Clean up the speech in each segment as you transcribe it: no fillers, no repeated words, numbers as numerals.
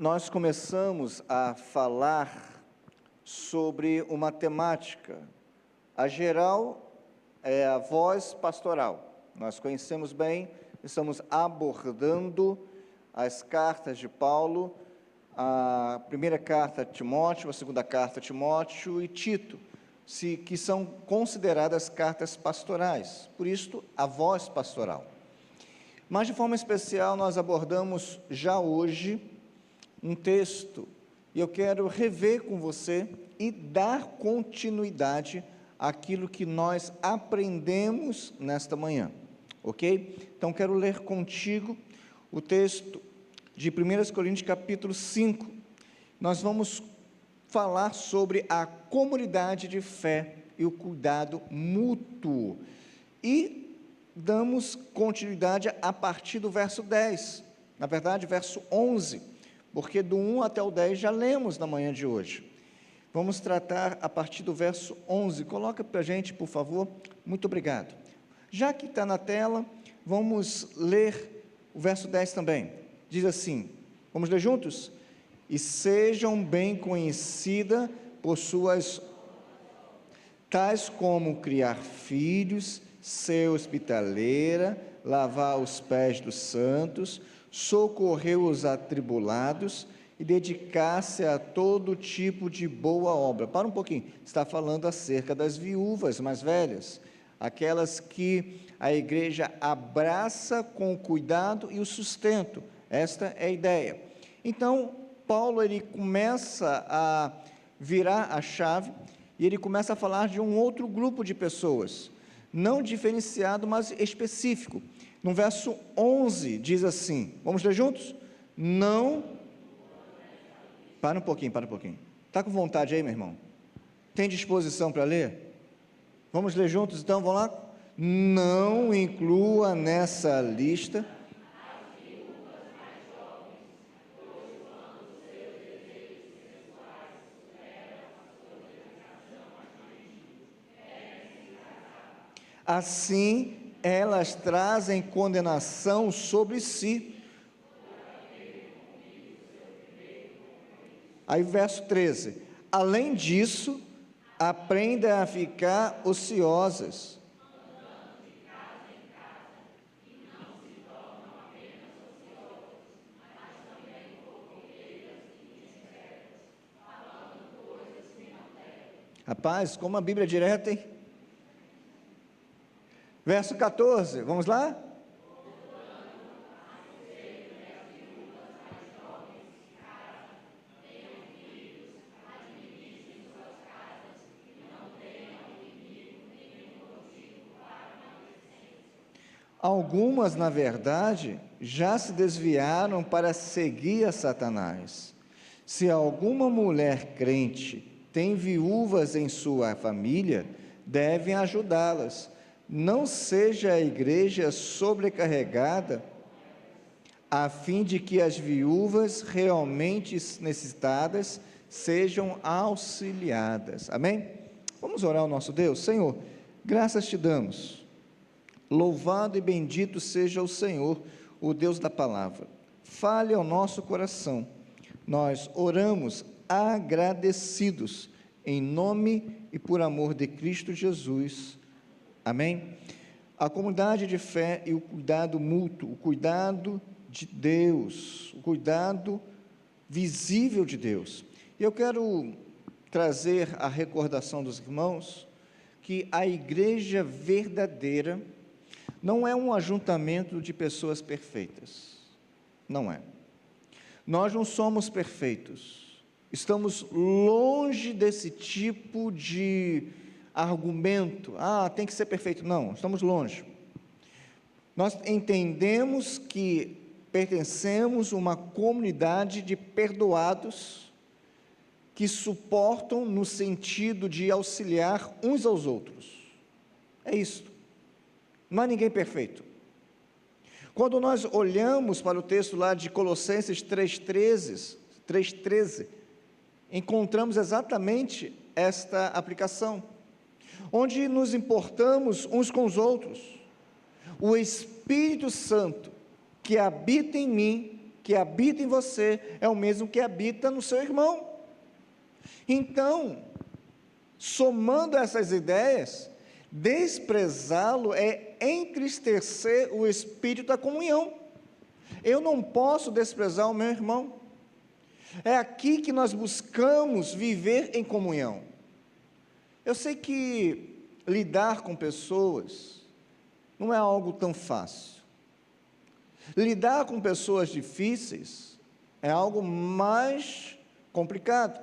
nós começamos a falar sobre uma temática. A geral é a voz pastoral. Nós conhecemos bem, estamos abordando as cartas de Paulo, a primeira carta a Timóteo, a segunda carta a Timóteo e Tito, que são consideradas cartas pastorais, por isso a voz pastoral. Mas de forma especial nós abordamos já hoje um texto, e eu quero rever com você e dar continuidade àquilo que nós aprendemos nesta manhã, ok? Então quero ler contigo o texto de 1 Coríntios capítulo 5, nós vamos falar sobre a comunidade de fé e o cuidado mútuo, e damos continuidade a partir do verso 10, na verdade verso 11, porque do 1 até o 10 já lemos na manhã de hoje. Vamos tratar a partir do verso 11, coloca para a gente por favor, muito obrigado. Já que está na tela, vamos ler o verso 10 também, diz assim, vamos ler juntos? E sejam bem conhecidas por suas, tais como criar filhos, ser hospitaleira, lavar os pés dos santos, socorrer os atribulados e dedicar-se a todo tipo de boa obra. Para um pouquinho, está falando acerca das viúvas mais velhas, aquelas que a igreja abraça com o cuidado e o sustento. Esta é a ideia. Então, Paulo ele começa a virar a chave e ele começa a falar de um outro grupo de pessoas, não diferenciado, mas específico. No verso 11 diz assim, vamos ler juntos? Não, para um pouquinho, está com vontade aí meu irmão? Tem disposição para ler? Vamos ler juntos então, vamos lá? Não inclua nessa lista assim elas trazem condenação sobre si. Aí verso 13, além disso, aprenda a ficar ociosas. Rapaz, como a Bíblia é direta, hein? Verso 14, vamos lá? Algumas, na verdade, já se desviaram para seguir a Satanás. Se alguma mulher crente tem viúvas em sua família, devem ajudá-las. Não seja a igreja sobrecarregada, a fim de que as viúvas realmente necessitadas sejam auxiliadas. Amém? Vamos orar ao nosso Deus. Senhor, graças te damos. Louvado e bendito seja o Senhor, o Deus da palavra. Fale ao nosso coração. Nós oramos agradecidos, em nome e por amor de Cristo Jesus. Amém? A comunidade de fé e o cuidado mútuo, o cuidado de Deus, o cuidado visível de Deus. E eu quero trazer a recordação dos irmãos que a igreja verdadeira não é um ajuntamento de pessoas perfeitas, não é. Nós não somos perfeitos, estamos longe desse tipo de argumento, tem que ser perfeito, não, estamos longe. Nós entendemos que pertencemos a uma comunidade de perdoados, que suportam no sentido de auxiliar uns aos outros, é isso, não há ninguém perfeito. Quando nós olhamos para o texto lá de Colossenses 3,13, encontramos exatamente esta aplicação, onde nos importamos uns com os outros. O Espírito Santo que habita em mim que habita em você é o mesmo que habita no seu irmão. Então, somando essas ideias, desprezá-lo é entristecer o espírito da comunhão. Eu não posso desprezar o meu irmão. É aqui que nós buscamos viver em comunhão. Eu sei que lidar com pessoas não é algo tão fácil. Lidar com pessoas difíceis é algo mais complicado,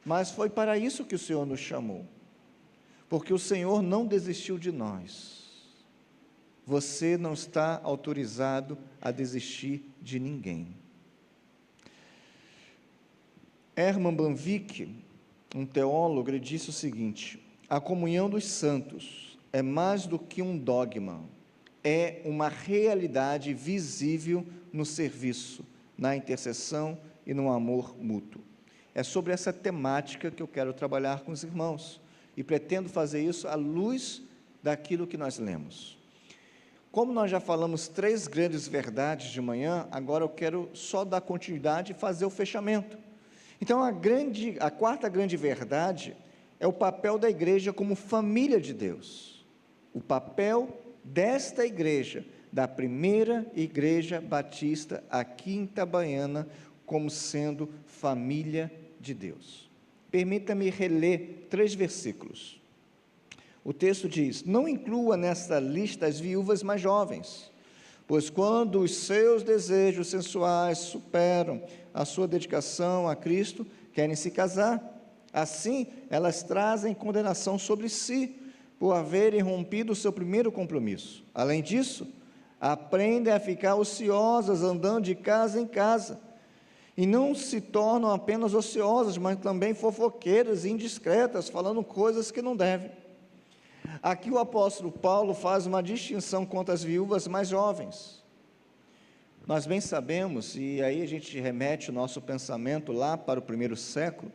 mas foi para isso que o Senhor nos chamou, porque o Senhor não desistiu de nós. Você não está autorizado a desistir de ninguém. Herman Banvik, um teólogo, ele disse o seguinte: a comunhão dos santos é mais do que um dogma, é uma realidade visível no serviço, na intercessão e no amor mútuo. É sobre essa temática que eu quero trabalhar com os irmãos, e pretendo fazer isso à luz daquilo que nós lemos. Como nós já falamos 3 grandes verdades de manhã, agora eu quero só dar continuidade e fazer o fechamento. Então, a quarta grande verdade é o papel da igreja como família de Deus. O papel desta igreja, da primeira igreja batista aqui em Itabaiana, como sendo família de Deus. Permita-me reler 3 versículos. O texto diz: não inclua nesta lista as viúvas mais jovens, pois quando os seus desejos sensuais superam a sua dedicação a Cristo, querem se casar. Assim, elas trazem condenação sobre si, por haverem rompido o seu primeiro compromisso. Além disso, aprendem a ficar ociosas, andando de casa em casa, e não se tornam apenas ociosas, mas também fofoqueiras e indiscretas, falando coisas que não devem. Aqui o apóstolo Paulo faz uma distinção quanto às viúvas mais jovens. Nós bem sabemos, e aí a gente remete o nosso pensamento lá para o primeiro século,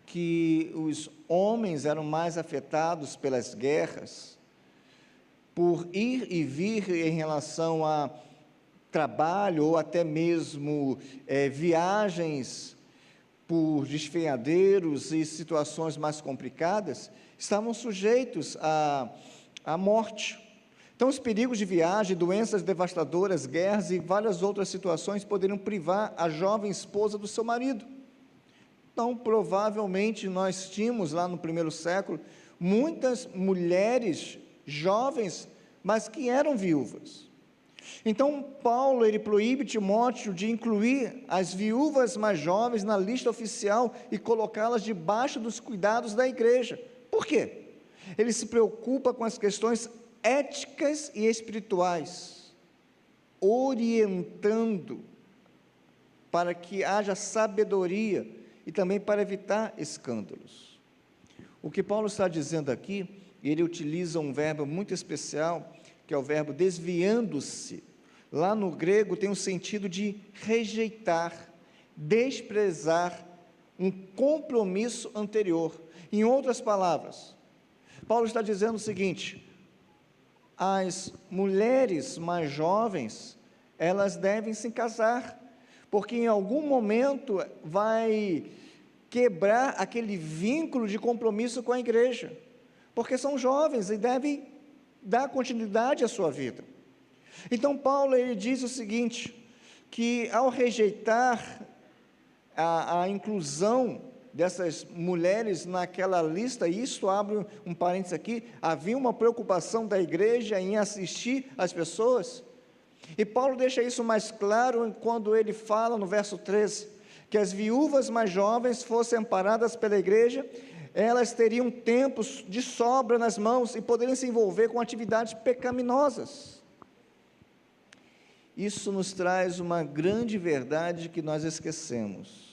que os homens eram mais afetados pelas guerras, por ir e vir em relação a trabalho, ou até mesmo viagens por despenhadeiros e situações mais complicadas, estavam sujeitos à morte. Então, os perigos de viagem, doenças devastadoras, guerras e várias outras situações poderiam privar a jovem esposa do seu marido. Então, provavelmente, nós tínhamos lá no primeiro século, muitas mulheres jovens, mas que eram viúvas. Então, Paulo, ele proíbe Timóteo de incluir as viúvas mais jovens na lista oficial e colocá-las debaixo dos cuidados da igreja. Por quê? Ele se preocupa com as questões éticas e espirituais, orientando para que haja sabedoria e também para evitar escândalos. O que Paulo está dizendo aqui, ele utiliza um verbo muito especial, que é o verbo desviando-se. Lá no grego tem o sentido de rejeitar, desprezar um compromisso anterior. Em outras palavras, Paulo está dizendo o seguinte: as mulheres mais jovens, elas devem se casar, porque em algum momento vai quebrar aquele vínculo de compromisso com a igreja, porque são jovens e devem dar continuidade à sua vida. Então Paulo, ele diz o seguinte, que ao rejeitar a inclusão dessas mulheres naquela lista, e isso abre um parênteses aqui, havia uma preocupação da igreja em assistir as pessoas, e Paulo deixa isso mais claro quando ele fala no verso 13, que as viúvas mais jovens fossem amparadas pela igreja, elas teriam tempos de sobra nas mãos e poderiam se envolver com atividades pecaminosas. Isso nos traz uma grande verdade que nós esquecemos.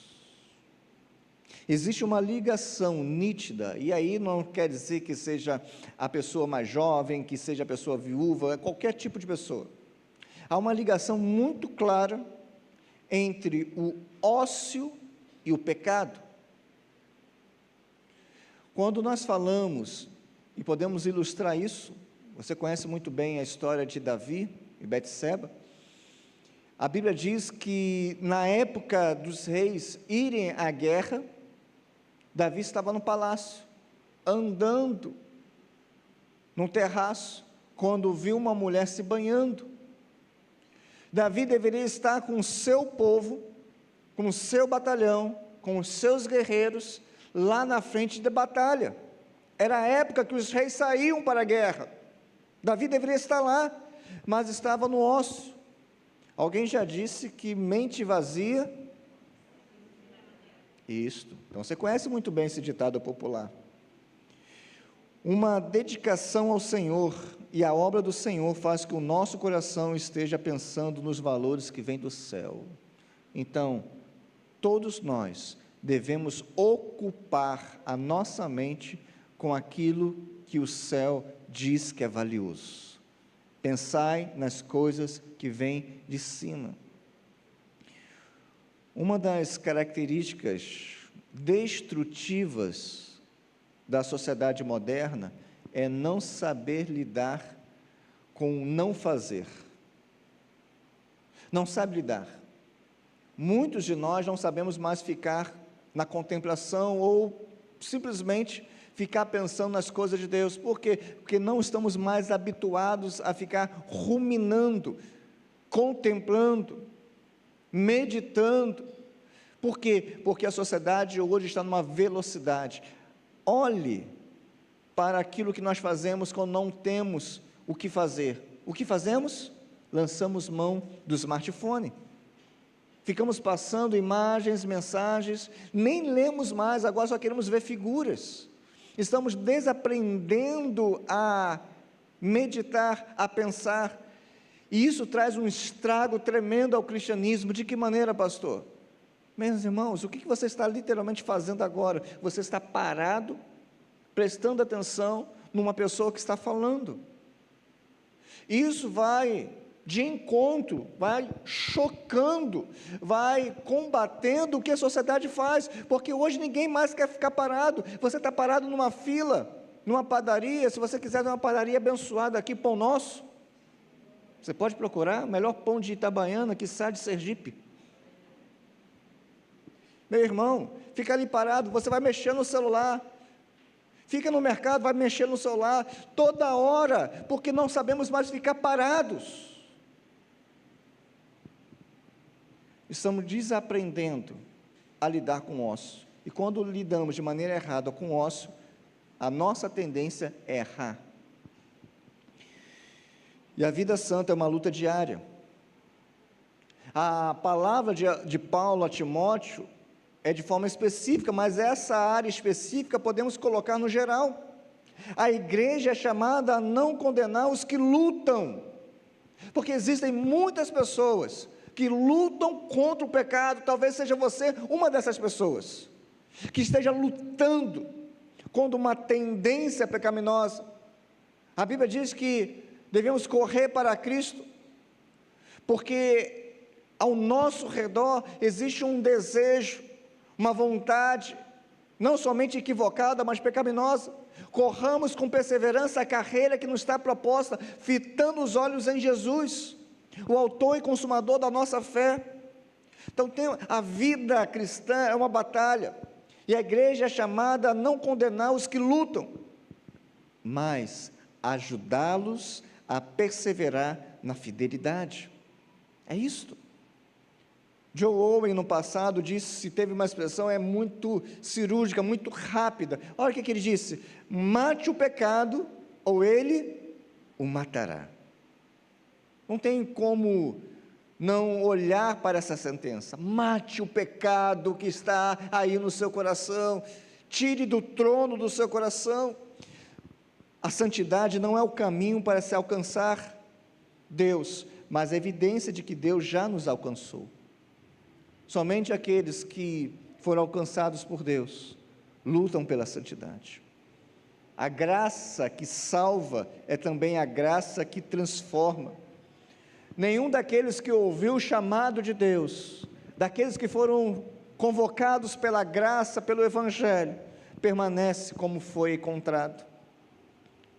Existe uma ligação nítida, e aí não quer dizer que seja a pessoa mais jovem, que seja a pessoa viúva, qualquer tipo de pessoa. Há uma ligação muito clara entre o ócio e o pecado. Quando nós falamos, e podemos ilustrar isso, você conhece muito bem a história de Davi e Betseba. A Bíblia diz que na época dos reis irem à guerra, Davi estava no palácio, andando num terraço, quando viu uma mulher se banhando. Davi deveria estar com o seu povo, com o seu batalhão, com os seus guerreiros, lá na frente da batalha. Era a época que os reis saíam para a guerra. Davi deveria estar lá, mas estava no ócio. Alguém já disse que mente vazia. Isto. Então você conhece muito bem esse ditado popular. Uma dedicação ao Senhor e a obra do Senhor faz que o nosso coração esteja pensando nos valores que vêm do céu. Então, todos nós devemos ocupar a nossa mente com aquilo que o céu diz que é valioso. Pensai nas coisas que vêm de cima. Uma das características destrutivas da sociedade moderna é não saber lidar com o não fazer. Não sabe lidar. Muitos de nós não sabemos mais ficar na contemplação ou simplesmente ficar pensando nas coisas de Deus. Por quê? Porque não estamos mais habituados a ficar ruminando, contemplando, meditando. Por quê? Porque a sociedade hoje está numa velocidade. Olhe para aquilo que nós fazemos quando não temos o que fazer. O que fazemos? Lançamos mão do smartphone. Ficamos passando imagens, mensagens, nem lemos mais, agora só queremos ver figuras. Estamos desaprendendo a meditar, a pensar, e isso traz um estrago tremendo ao cristianismo. De que maneira, pastor? Meus irmãos, o que você está literalmente fazendo agora? Você está parado, prestando atenção numa pessoa que está falando. Isso vai de encontro, vai chocando, vai combatendo o que a sociedade faz, porque hoje ninguém mais quer ficar parado. Você está parado numa fila, numa padaria. Se você quiser uma padaria abençoada aqui, Pão Nosso, você pode procurar o melhor pão de Itabaiana que sai de Sergipe. Meu irmão, fica ali parado, você vai mexer no celular, fica no mercado, vai mexer no celular, toda hora, porque não sabemos mais ficar parados. Estamos desaprendendo a lidar com o ócio, e quando lidamos de maneira errada com o ócio, a nossa tendência é errar. E a vida santa é uma luta diária. A palavra de Paulo a Timóteo é de forma específica, mas essa área específica podemos colocar no geral. A igreja é chamada a não condenar os que lutam, porque existem muitas pessoas que lutam contra o pecado. Talvez seja você uma dessas pessoas, que esteja lutando contra uma tendência pecaminosa. A Bíblia diz que devemos correr para Cristo, porque ao nosso redor existe um desejo, uma vontade, não somente equivocada, mas pecaminosa. Corramos com perseverança a carreira que nos está proposta, fitando os olhos em Jesus, o autor e consumador da nossa fé. Então, a vida cristã é uma batalha, e a igreja é chamada a não condenar os que lutam, mas ajudá-los a perseverar na fidelidade. É isto. Joe Owen, no passado, teve uma expressão muito cirúrgica, muito rápida. Olha o que ele disse: mate o pecado, ou ele o matará. Não tem como não olhar para essa sentença. Mate o pecado que está aí no seu coração, tire do trono do seu coração. A santidade não é o caminho para se alcançar Deus, mas a evidência de que Deus já nos alcançou. Somente aqueles que foram alcançados por Deus lutam pela santidade. A graça que salva é também a graça que transforma. Nenhum daqueles que ouviu o chamado de Deus, daqueles que foram convocados pela graça, pelo Evangelho, permanece como foi encontrado.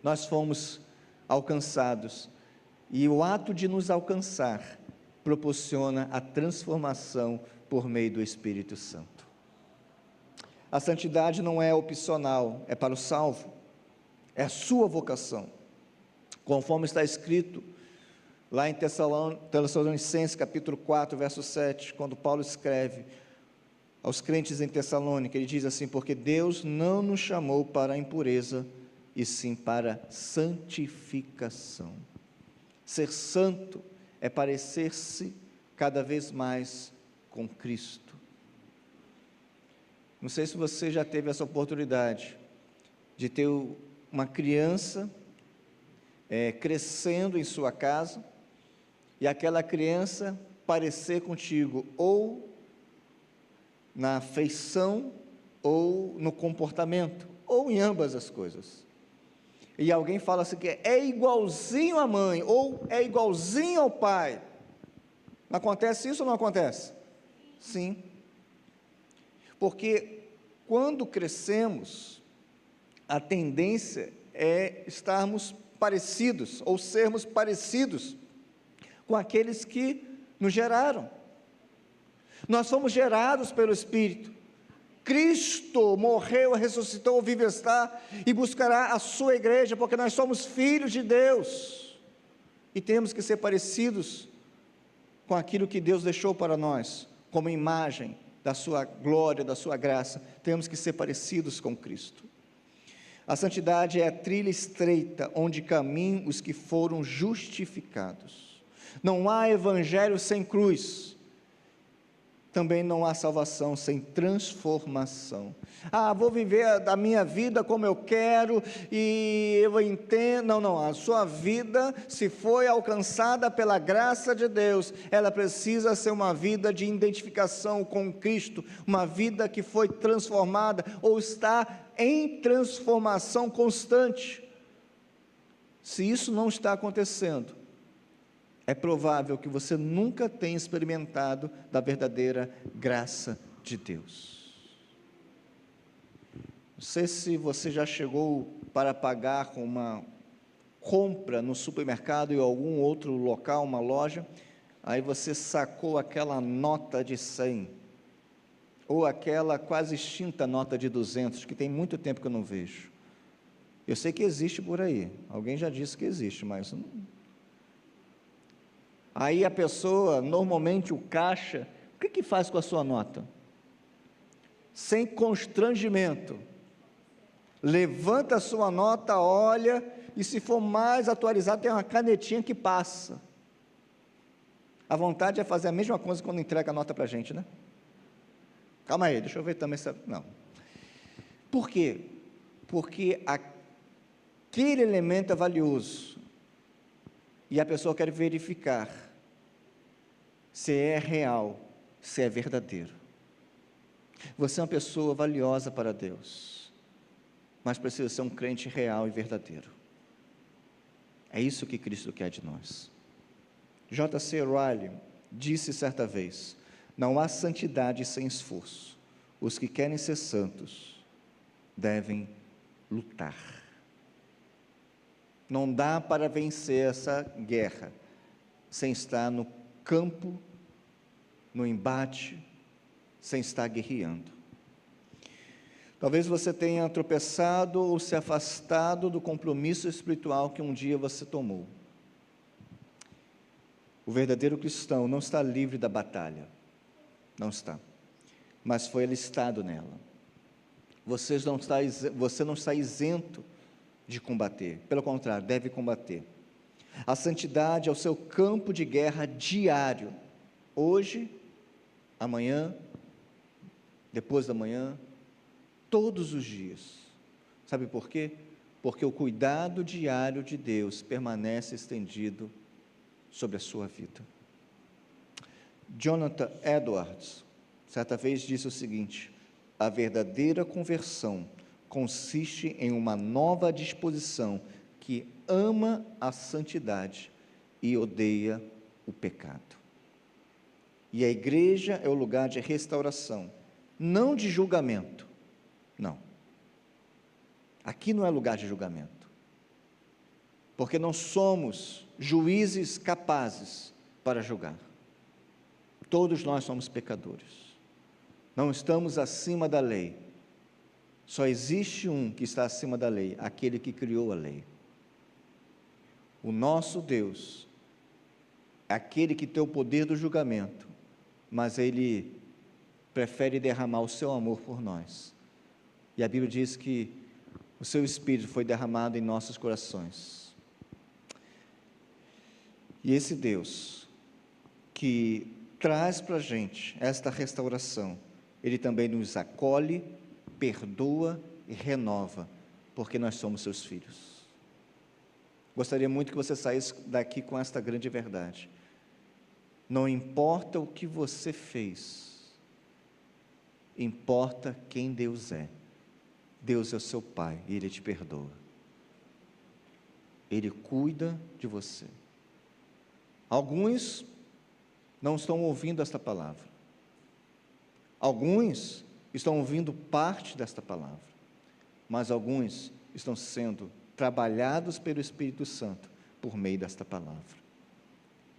Nós fomos alcançados, e o ato de nos alcançar proporciona a transformação por meio do Espírito Santo. A santidade não é opcional, é para o salvo, é a sua vocação, conforme está escrito lá em Tessalonicenses capítulo 4, verso 7, quando Paulo escreve aos crentes em Tessalônica, ele diz assim: porque Deus não nos chamou para a impureza, e sim para santificação. Ser santo é parecer-se cada vez mais com Cristo. Não sei se você já teve essa oportunidade de ter uma criança crescendo em sua casa, e aquela criança parecer contigo, ou na feição, ou no comportamento, ou em ambas as coisas. E alguém fala assim, que é igualzinho à mãe, ou é igualzinho ao pai. Acontece isso ou não acontece? Sim. Porque quando crescemos, a tendência é estarmos parecidos, ou sermos parecidos com aqueles que nos geraram. Nós fomos gerados pelo Espírito. Cristo morreu, ressuscitou, vive está, e buscará a sua igreja, porque nós somos filhos de Deus, e temos que ser parecidos com aquilo que Deus deixou para nós, como imagem da sua glória, da sua graça. Temos que ser parecidos com Cristo. A santidade é a trilha estreita, onde caminham os que foram justificados. Não há evangelho sem cruz. Também não há salvação sem transformação. Vou viver a minha vida como eu quero, e eu entendo. Não, a sua vida, se foi alcançada pela graça de Deus, ela precisa ser uma vida de identificação com Cristo, uma vida que foi transformada, ou está em transformação constante. Se isso não está acontecendo, é provável que você nunca tenha experimentado da verdadeira graça de Deus. Não sei se você já chegou para pagar com uma compra no supermercado ou em algum outro local, uma loja, aí você sacou aquela nota de 100, ou aquela quase extinta nota de 200, que tem muito tempo que eu não vejo. Eu sei que existe por aí, alguém já disse que existe, mas não. Aí a pessoa, normalmente o caixa, o que faz com a sua nota? Sem constrangimento, levanta a sua nota, olha, e se for mais atualizado, tem uma canetinha que passa. A vontade é fazer a mesma coisa quando entrega a nota para a gente, né? Calma aí, deixa eu ver também. Não. Por quê? Porque aquele elemento é valioso, e a pessoa quer verificar se é real, se é verdadeiro. Você é uma pessoa valiosa para Deus, mas precisa ser um crente real e verdadeiro. É isso que Cristo quer de nós. J.C. Ryle disse certa vez: não há santidade sem esforço. Os que querem ser santos devem lutar. Não dá para vencer essa guerra sem estar no campo, no embate, sem estar guerreando. Talvez você tenha tropeçado ou se afastado do compromisso espiritual que um dia você tomou. O verdadeiro cristão não está livre da batalha, não está, mas foi alistado nela. Você não está isento de combater, pelo contrário, deve combater. A santidade é o seu campo de guerra diário, hoje, amanhã, depois da manhã, todos os dias. Sabe por quê? Porque o cuidado diário de Deus permanece estendido sobre a sua vida. Jonathan Edwards, certa vez disse o seguinte: a verdadeira conversão consiste em uma nova disposição que ama a santidade e odeia o pecado. E a igreja é o lugar de restauração, não de julgamento. Não. Aqui não é lugar de julgamento, porque não somos juízes capazes para julgar. Todos nós somos pecadores, não estamos acima da lei, só existe um que está acima da lei, aquele que criou a lei. O nosso Deus, aquele que tem o poder do julgamento, mas Ele prefere derramar o seu amor por nós, e a Bíblia diz que o seu Espírito foi derramado em nossos corações, e esse Deus, que traz para a gente esta restauração, Ele também nos acolhe, perdoa e renova, porque nós somos seus filhos. Gostaria muito que você saísse daqui com esta grande verdade: não importa o que você fez, importa quem Deus é. Deus é o seu Pai, e Ele te perdoa, Ele cuida de você. Alguns não estão ouvindo esta palavra, alguns estão ouvindo parte desta palavra, mas alguns estão sendo trabalhados pelo Espírito Santo por meio desta palavra.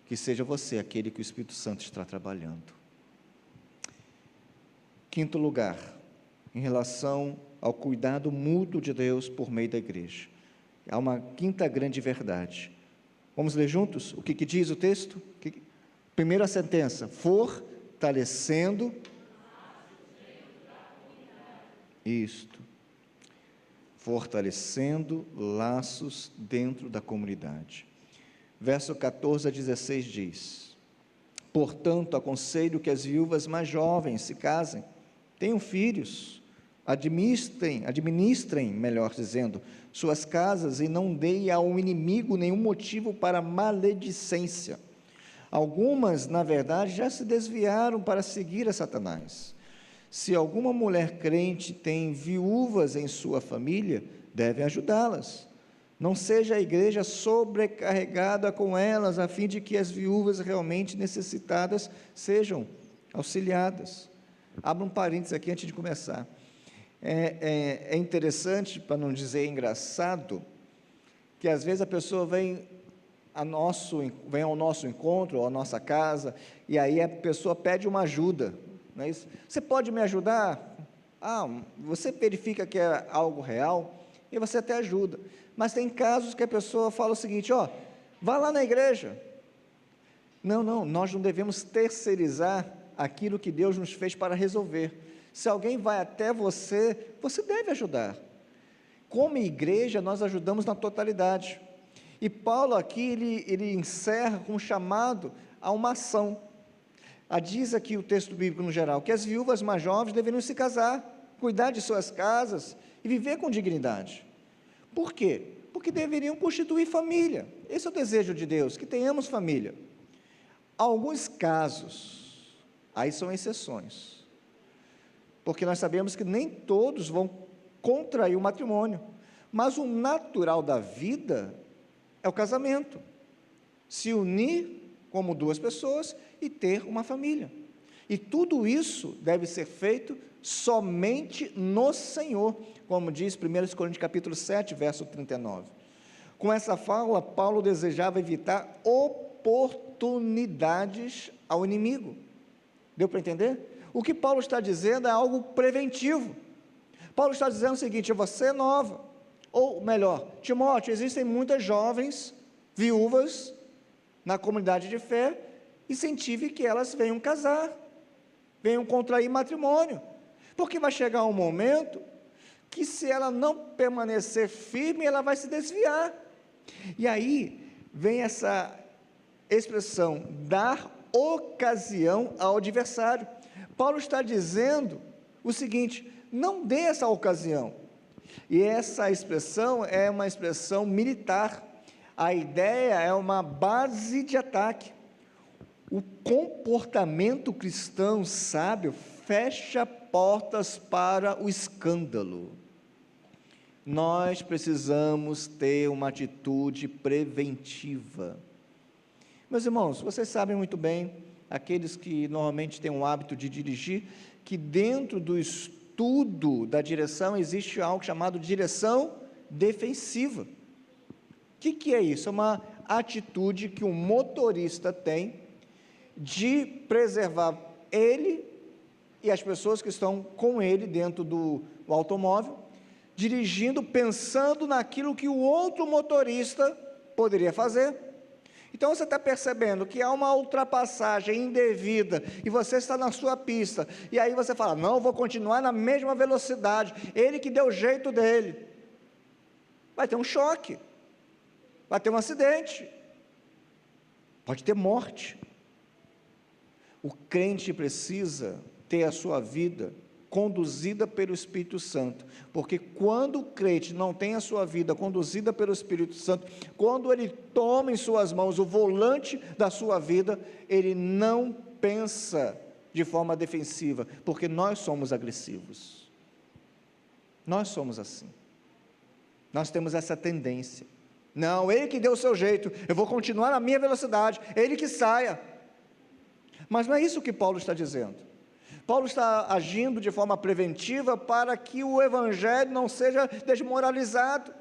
Que seja você aquele que o Espírito Santo está trabalhando. Quinto lugar, em relação ao cuidado mútuo de Deus por meio da igreja, há uma quinta grande verdade. Vamos ler juntos o que diz o texto? Primeira sentença: fortalecendo isto, fortalecendo laços dentro da comunidade. Verso 14 a 16 diz: portanto, aconselho que as viúvas mais jovens se casem, tenham filhos, administrem, melhor dizendo, suas casas, e não deem ao inimigo nenhum motivo para maledicência. Algumas, na verdade, já se desviaram para seguir a Satanás. Se alguma mulher crente tem viúvas em sua família, devem ajudá-las. Não seja a igreja sobrecarregada com elas, a fim de que as viúvas realmente necessitadas sejam auxiliadas. Abra um parênteses aqui antes de começar. É interessante, para não dizer engraçado, que às vezes a pessoa vem ao nosso encontro, ou à nossa casa, e aí a pessoa pede uma ajuda. Não é isso? Você pode me ajudar? Você verifica que é algo real, e você até ajuda. Mas tem casos que a pessoa fala o seguinte: vá lá na igreja. Não, nós não devemos terceirizar aquilo que Deus nos fez para resolver. Se alguém vai até você, você deve ajudar. Como igreja, nós ajudamos na totalidade. E Paulo aqui, ele encerra com um chamado a uma ação. Diz aqui o texto bíblico no geral, que as viúvas mais jovens deveriam se casar, cuidar de suas casas e viver com dignidade. Por quê? Porque deveriam constituir família. Esse é o desejo de Deus, que tenhamos família. Alguns casos, aí são exceções, porque nós sabemos que nem todos vão contrair o matrimônio, mas o natural da vida é o casamento, se unir como duas pessoas e ter uma família, e tudo isso deve ser feito somente no Senhor, como diz 1 Coríntios capítulo 7, verso 39, com essa fala, Paulo desejava evitar oportunidades ao inimigo, deu para entender? O que Paulo está dizendo é algo preventivo. Paulo está dizendo o seguinte: você é nova, ou melhor, Timóteo, existem muitas jovens viúvas na comunidade de fé, incentive que elas venham casar, venham contrair matrimônio, porque vai chegar um momento que, se ela não permanecer firme, ela vai se desviar. E aí vem essa expressão, dar ocasião ao adversário. Paulo está dizendo o seguinte: não dê essa ocasião. E essa expressão é uma expressão militar. A ideia é uma base de ataque. O comportamento cristão sábio fecha portas para o escândalo. Nós precisamos ter uma atitude preventiva. Meus irmãos, vocês sabem muito bem, aqueles que normalmente têm o hábito de dirigir, que dentro do estudo da direção existe algo chamado direção defensiva. O que é isso? É uma atitude que um motorista tem de preservar ele e as pessoas que estão com ele dentro do automóvel, dirigindo, pensando naquilo que o outro motorista poderia fazer. Então você está percebendo que há uma ultrapassagem indevida, e você está na sua pista, e aí você fala, não, vou continuar na mesma velocidade, ele que deu o jeito dele. Vai ter um choque, vai ter um acidente, pode ter morte. O crente precisa ter a sua vida conduzida pelo Espírito Santo, porque quando o crente não tem a sua vida conduzida pelo Espírito Santo, quando ele toma em suas mãos o volante da sua vida, ele não pensa de forma defensiva, porque nós somos agressivos, nós somos assim, nós temos essa tendência, não, ele que deu o seu jeito, eu vou continuar na minha velocidade, ele que saia. Mas não é isso que Paulo está dizendo. Paulo está agindo de forma preventiva para que o evangelho não seja desmoralizado,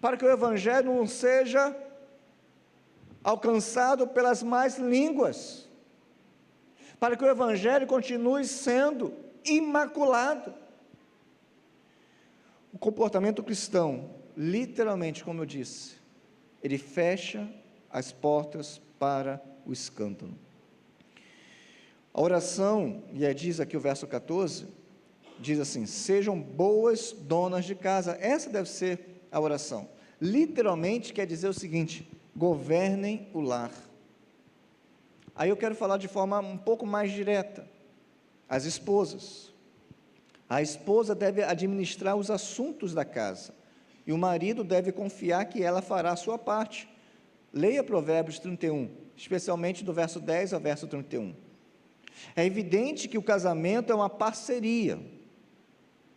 para que o evangelho não seja alcançado pelas más línguas, para que o evangelho continue sendo imaculado. O comportamento cristão, literalmente, como eu disse, ele fecha as portas para o escândalo. A oração, e diz aqui o verso 14, diz assim, sejam boas donas de casa. Essa deve ser a oração. Literalmente quer dizer o seguinte, governem o lar. Aí eu quero falar de forma um pouco mais direta. As esposas. A esposa deve administrar os assuntos da casa, e o marido deve confiar que ela fará a sua parte. Leia Provérbios 31, especialmente do verso 10 ao verso 31. É evidente que o casamento é uma parceria,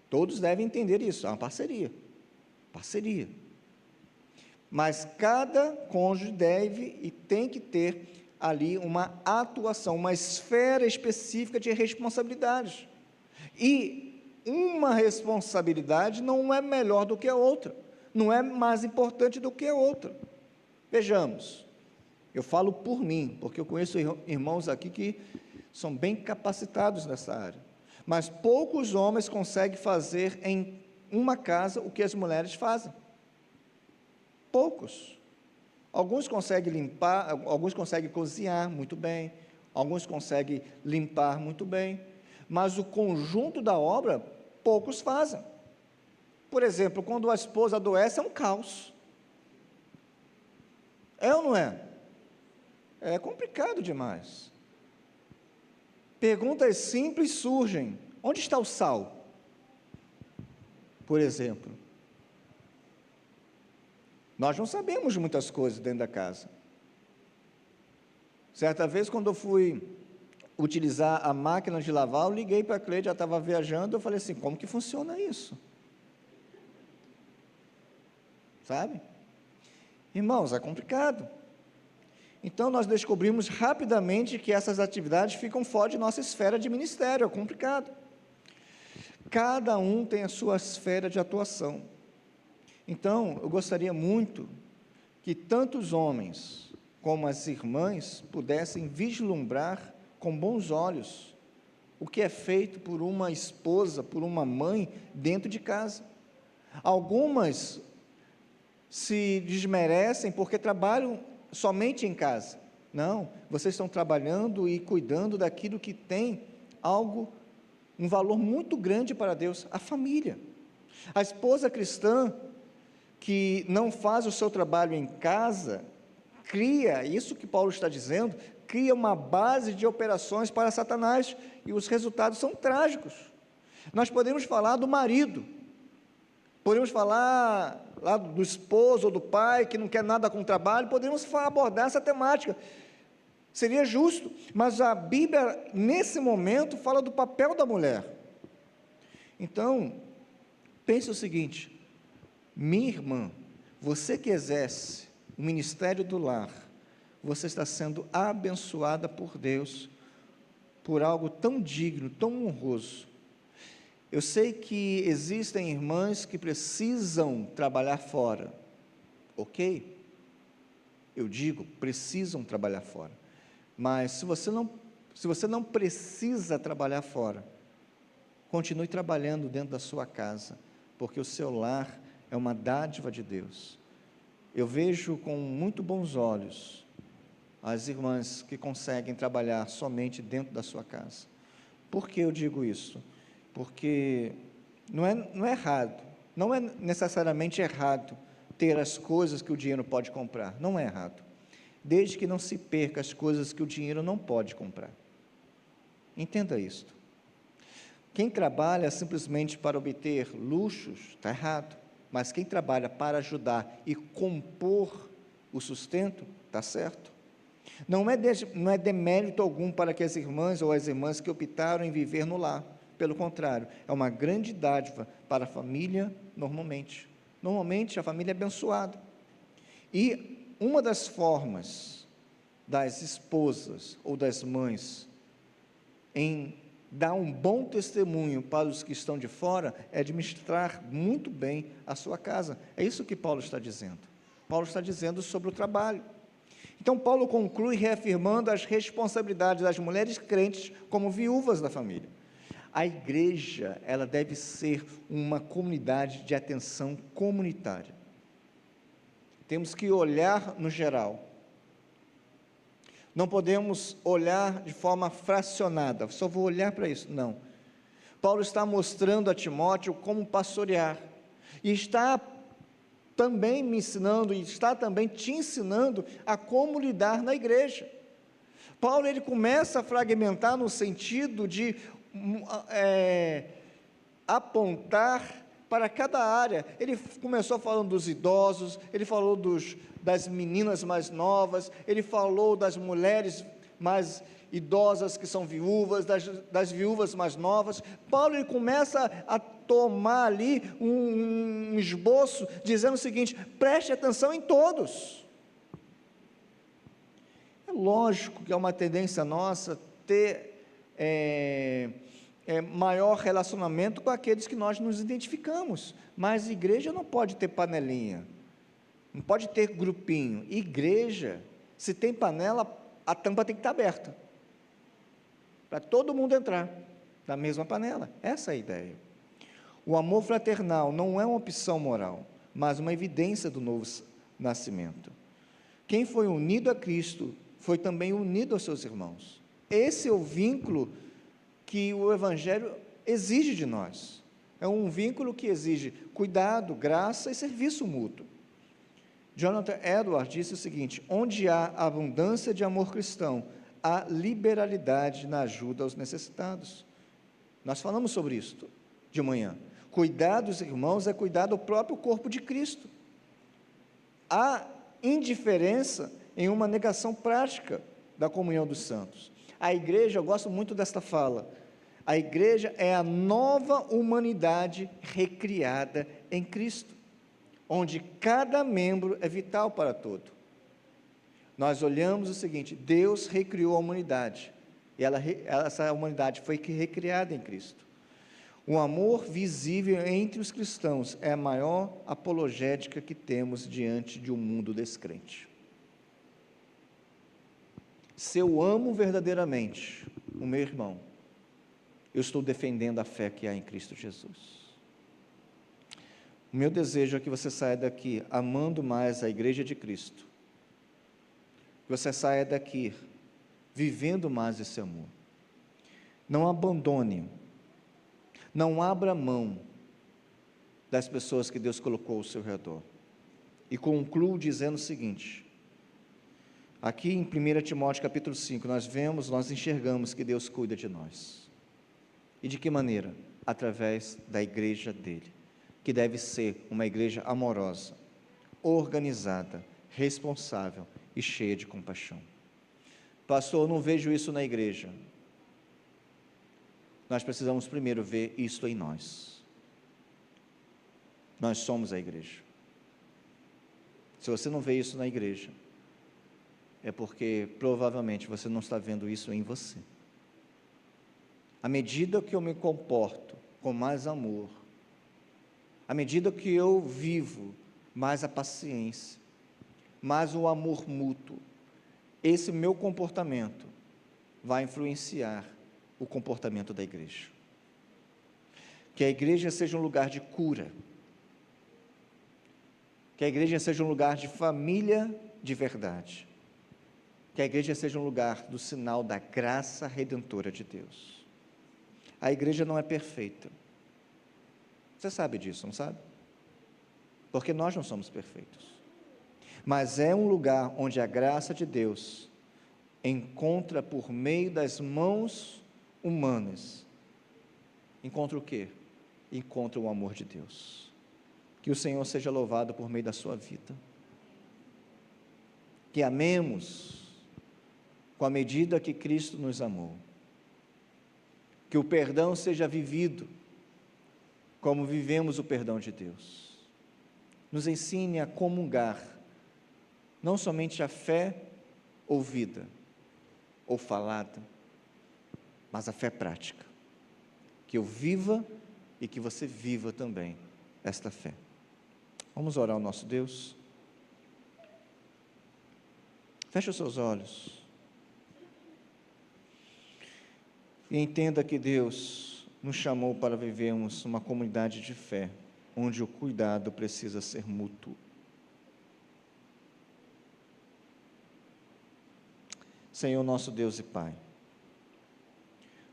todos devem entender isso, é uma parceria, mas cada cônjuge deve e tem que ter ali uma atuação, uma esfera específica de responsabilidades, e uma responsabilidade não é melhor do que a outra, não é mais importante do que a outra. Vejamos, eu falo por mim, porque eu conheço irmãos aqui que são bem capacitados nessa área, mas poucos homens conseguem fazer em uma casa o que as mulheres fazem, poucos. Alguns conseguem limpar, alguns conseguem cozinhar muito bem, alguns conseguem limpar muito bem, mas o conjunto da obra, poucos fazem. Por exemplo, quando a esposa adoece, é um caos, é ou não é? É complicado demais. Perguntas simples surgem, onde está o sal? Por exemplo, nós não sabemos muitas coisas dentro da casa. Certa vez, quando eu fui utilizar a máquina de lavar, eu liguei para a Cleide, ela estava viajando, eu falei assim, como que funciona isso? Sabe? Irmãos, é complicado. Então, nós descobrimos rapidamente que essas atividades ficam fora de nossa esfera de ministério, é complicado. Cada um tem a sua esfera de atuação. Então, eu gostaria muito que tanto os homens como as irmãs pudessem vislumbrar com bons olhos o que é feito por uma esposa, por uma mãe dentro de casa. Algumas se desmerecem porque trabalham somente em casa. Não, vocês estão trabalhando e cuidando daquilo que tem um valor muito grande para Deus, a família. A esposa cristã que não faz o seu trabalho em casa, cria, isso que Paulo está dizendo, cria uma base de operações para Satanás, e os resultados são trágicos. Nós podemos falar do marido, podemos falar lá do esposo ou do pai que não quer nada com o trabalho, podemos abordar essa temática, seria justo, mas a Bíblia nesse momento fala do papel da mulher. Então, pense o seguinte, minha irmã, você que exerce o ministério do lar, você está sendo abençoada por Deus, por algo tão digno, tão honroso. Eu sei que existem irmãs que precisam trabalhar fora, ok? Eu digo, precisam trabalhar fora, Mas se você não precisa trabalhar fora, continue trabalhando dentro da sua casa, porque o seu lar é uma dádiva de Deus. Eu vejo com muito bons olhos as irmãs que conseguem trabalhar somente dentro da sua casa. Por que eu digo isso? Porque não é errado, não é necessariamente errado ter as coisas que o dinheiro pode comprar, não é errado, desde que não se perca as coisas que o dinheiro não pode comprar. Entenda isto. Quem trabalha simplesmente para obter luxos, está errado, mas quem trabalha para ajudar e compor o sustento, está certo. Não é demérito algum para que as irmãs ou as irmãs que optaram em viver no lar, pelo contrário, é uma grande dádiva para a família normalmente. Normalmente a família é abençoada. E uma das formas das esposas ou das mães em dar um bom testemunho para os que estão de fora é administrar muito bem a sua casa. É isso que Paulo está dizendo. Paulo está dizendo sobre o trabalho. Então Paulo conclui reafirmando as responsabilidades das mulheres crentes como viúvas da família. A igreja, ela deve ser uma comunidade de atenção comunitária. Temos que olhar no geral. Não podemos olhar de forma fracionada, só vou olhar para isso, não. Paulo está mostrando a Timóteo como pastorear, e está também me ensinando, e está também te ensinando a como lidar na igreja. Paulo, ele começa a fragmentar no sentido de apontar para cada área. Ele começou falando dos idosos, ele falou das meninas mais novas, ele falou das mulheres mais idosas que são viúvas, das viúvas mais novas. Paulo, ele começa a tomar ali um esboço, dizendo o seguinte: preste atenção em todos. É lógico que é uma tendência nossa ter maior relacionamento com aqueles que nós nos identificamos, mas igreja não pode ter panelinha, não pode ter grupinho. Igreja, se tem panela, a tampa tem que estar aberta, para todo mundo entrar na mesma panela. Essa é a ideia. O amor fraternal não é uma opção moral, mas uma evidência do novo nascimento. Quem foi unido a Cristo foi também unido aos seus irmãos. Esse é o vínculo que o Evangelho exige de nós. É um vínculo que exige cuidado, graça e serviço mútuo. Jonathan Edwards disse o seguinte: onde há abundância de amor cristão, há liberalidade na ajuda aos necessitados. Nós falamos sobre isso de manhã. Cuidar dos irmãos é cuidar do próprio corpo de Cristo. Há indiferença em uma negação prática da comunhão dos santos. A igreja, eu gosto muito desta fala, a igreja é a nova humanidade recriada em Cristo, onde cada membro é vital para todo. Nós olhamos o seguinte: Deus recriou a humanidade, e essa humanidade foi recriada em Cristo. O amor visível entre os cristãos é a maior apologética que temos diante de um mundo descrente. Se eu amo verdadeiramente o meu irmão, eu estou defendendo a fé que há em Cristo Jesus. O meu desejo é que você saia daqui amando mais a igreja de Cristo, que você saia daqui vivendo mais esse amor. Não abandone, não abra mão das pessoas que Deus colocou ao seu redor. E concluo dizendo o seguinte: aqui em 1 Timóteo capítulo 5, nós enxergamos que Deus cuida de nós. E de que maneira? Através da igreja dele, que deve ser uma igreja amorosa, organizada, responsável e cheia de compaixão. Pastor, eu não vejo isso na igreja. Nós precisamos primeiro ver isso em nós. Nós somos a igreja. Se você não vê isso na igreja, é porque provavelmente você não está vendo isso em você. À medida que eu me comporto com mais amor, à medida que eu vivo mais a paciência, mais o amor mútuo, esse meu comportamento vai influenciar o comportamento da igreja. Que a igreja seja um lugar de cura, que a igreja seja um lugar de família de verdade, que a igreja seja um lugar do sinal da graça redentora de Deus. A igreja não é perfeita, você sabe disso, não sabe? Porque nós não somos perfeitos, mas é um lugar onde a graça de Deus encontra por meio das mãos humanas, encontra o quê? Encontra o amor de Deus. Que o Senhor seja louvado por meio da sua vida, que amemos com a medida que Cristo nos amou, que o perdão seja vivido como vivemos o perdão de Deus, nos ensine a comungar, não somente a fé ouvida ou falada, mas a fé prática, que eu viva e que você viva também esta fé. Vamos orar ao nosso Deus? Feche os seus olhos e entenda que Deus nos chamou para vivermos uma comunidade de fé, onde o cuidado precisa ser mútuo. Senhor nosso Deus e Pai,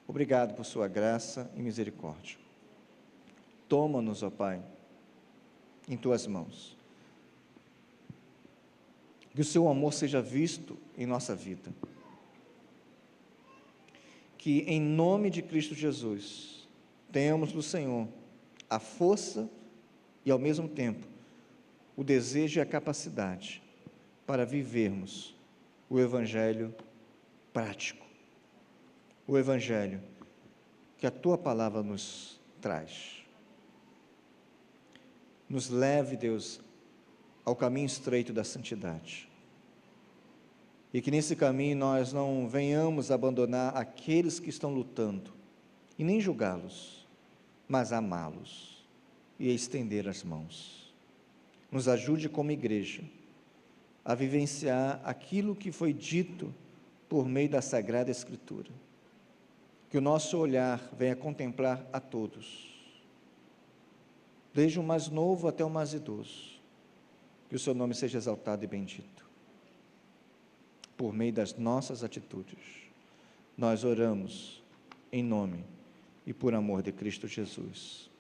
obrigado por sua graça e misericórdia. Toma-nos, ó Pai, em tuas mãos. Que o seu amor seja visto em nossa vida. Que em nome de Cristo Jesus, tenhamos do Senhor a força e ao mesmo tempo o desejo e a capacidade para vivermos o Evangelho prático, o Evangelho que a Tua Palavra nos traz. Nos leve, Deus, ao caminho estreito da santidade, e que nesse caminho nós não venhamos abandonar aqueles que estão lutando, e nem julgá-los, mas amá-los, e estender as mãos. Nos ajude como igreja, a vivenciar aquilo que foi dito por meio da Sagrada Escritura, que o nosso olhar venha contemplar a todos, desde o mais novo até o mais idoso, que o seu nome seja exaltado e bendito. Por meio das nossas atitudes, nós oramos em nome e por amor de Cristo Jesus.